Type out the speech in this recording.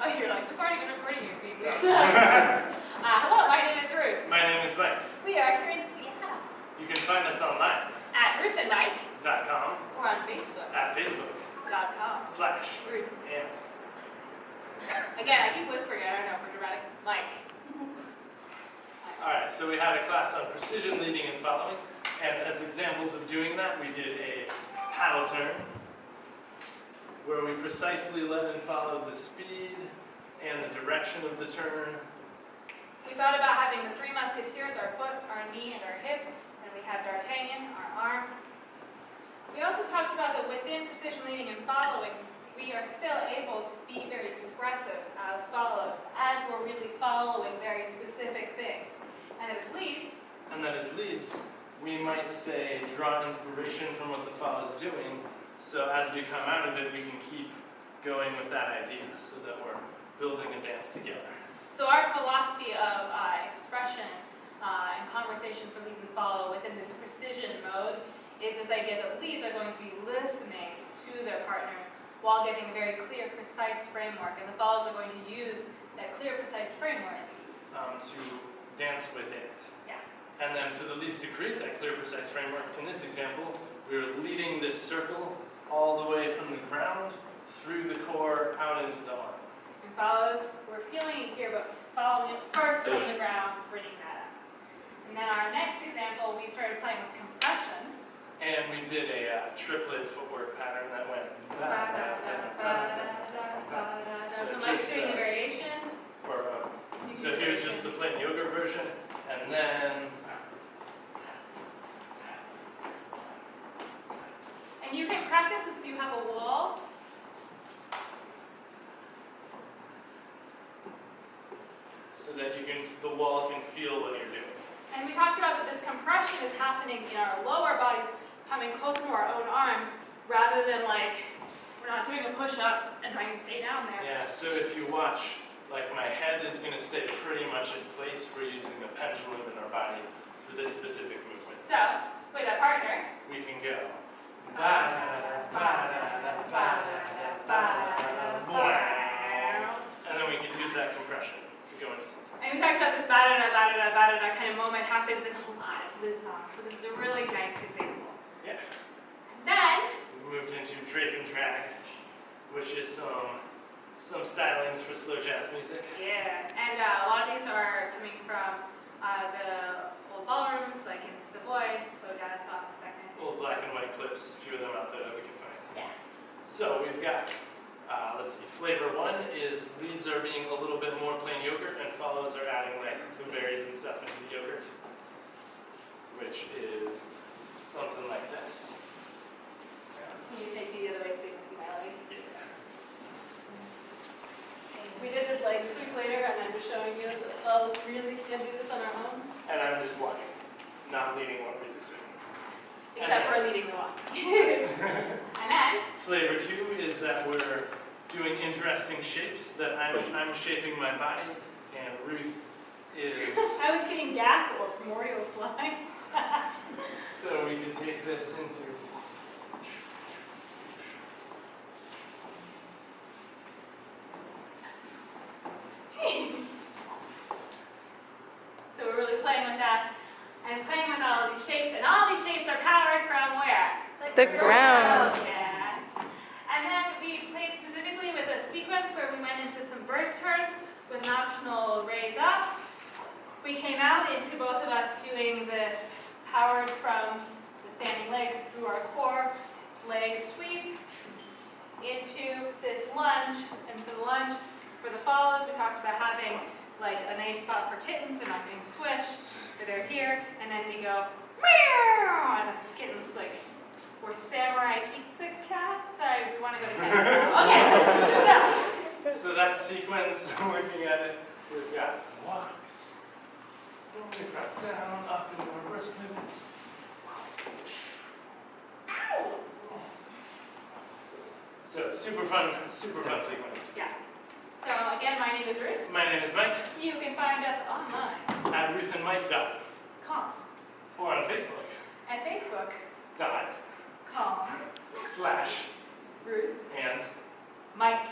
Oh, you're like, we've already been recording your people. Hello, my name is Ruth. My name is Mike. We are here in Seattle. You can find us online At ruthandmike.com or on Facebook. at facebook.com/. Ruth. And Again, I keep whispering, I don't know, for dramatic. Mike. alright, so we had a class on precision leading and following, and as examples of doing that, we did a paddle turn, where we precisely led and followed the speed and the direction of the turn. We thought about having the three musketeers, our foot, our knee, and our hip, and we have D'Artagnan, our arm. We also talked about that within precision leading and following, we are still able to be very expressive as follows, as we're really following very specific things. And as leads, And then as leads, we might say, draw inspiration from what the follow's doing, so as we come out of it, we can keep going with that idea, so that we're building a dance together. so our philosophy of expression and conversation for lead and follow within this precision mode is this idea that leads are going to be listening to their partners while giving a very clear, precise framework, and the follows are going to use that clear, precise framework To dance with it. Yeah. And then for the leads to create that clear, precise framework, in this example, we were leading this circle all the way from the ground, through the core, out into the arm. and follows. We're feeling it here, but following it first from the ground, bringing that up. And then our next example, we started playing with compression. And we did a triplet footwork pattern that went. So Mike's doing the variation. So here's just the plain yoga version, and then. And you can practice this if you have a wall. So that the wall can feel what you're doing. And we talked about that this compression is happening in our lower bodies, coming closer to our own arms, rather than like, we're not doing a push-up and trying to stay down there. Yeah, so if you watch, like my head is going to stay pretty much in place. We're using a pendulum in our body for this specific movement. So, with a partner, We can go. And then we can use that compression to go into something. and we talked about this ba-da-da kind of moment happens in a lot of blues songs. So this is a really nice example. Yeah. And then, We moved into drape and drag, which is some stylings for slow jazz music. yeah, and a lot of these are coming from the old ballrooms, like in Savoy, so jazz song second. Little black and white clips, a few of them out there that we can find. Yeah. So we've got, let's see, flavor one is leads are being a little bit more plain yogurt, and follows are adding like blueberries and stuff into the yogurt, which is something like this. Can you take the other way so you can see my leg? Yeah. We did this like sweep later, and I'm just showing you that all of us really can't do this on our own, And I'm just walking, not leading what Ruth is doing. except for leading the walk. And then, Flavor two is that we're doing interesting shapes, that I'm shaping my body, and Ruth is. I was getting gap or primordial slime. So we can take this into. So we're really playing with that, and playing with all of these shapes, and all these shapes are powered from where? The ground. Yeah. And then we played specifically with a sequence where we went into some burst turns with an optional raise up. We came out into both of us doing this powered from the standing leg through our core, leg sweep, into this lunge, and for the lunge, for the follows, we talked about having like a nice spot for kittens and not getting squished, so they're here, and then we go, meow, and the kittens like, we're samurai pizza cats. Sorry, we want to go to Canada. Okay, So that sequence, looking at it, we've got some walks, rolling right down, up into reverse movements. Ow! So super fun sequence. Yeah. So again, my name is Ruth. My name is Mike, You can find us online at ruthandmike.com, or on Facebook, at Facebook. .com /Ruth and Mike.